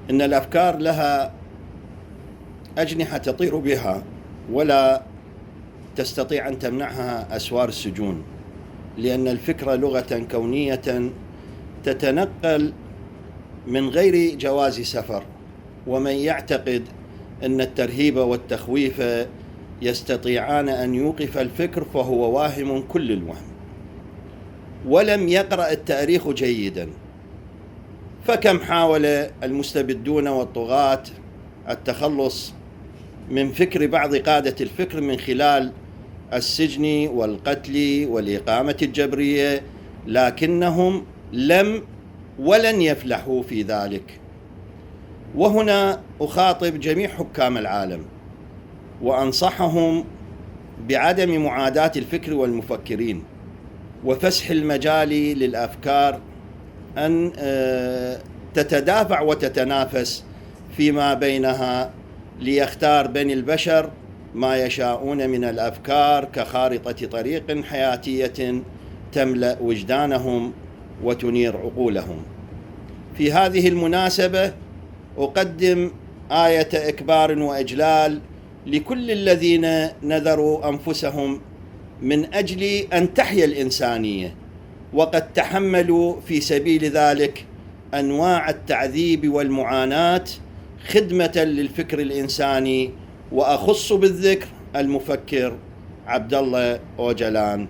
إن الأفكار لها أجنحة تطير بها، ولا تستطيع أن تمنعها أسوار السجون، لأن الفكرة لغة كونية تتنقل من غير جواز سفر. ومن يعتقد أن الترهيب والتخويف يستطيعان أن يوقف الفكر فهو واهم كل الوهم، ولم يقرأ التاريخ جيدا. فكم حاول المستبدون والطغاة التخلص من فكر بعض قادة الفكر من خلال السجن والقتل والإقامة الجبرية، لكنهم لم ولن يفلحوا في ذلك. وهنا أخاطب جميع حكام العالم وأنصحهم بعدم معاداة الفكر والمفكرين، وفسح المجال للأفكار أن تتدافع وتتنافس فيما بينها، ليختار بني البشر ما يشاءون من الأفكار كخارطة طريق حياتية تملأ وجدانهم وتنير عقولهم. في هذه المناسبة أقدم آية إكبار وإجلال لكل الذين نذروا أنفسهم من أجل أن تحيا الإنسانية، وقد تحملوا في سبيل ذلك أنواع التعذيب والمعاناة خدمة للفكر الإنساني، وأخص بالذكر المفكر عبد الله أوجلان.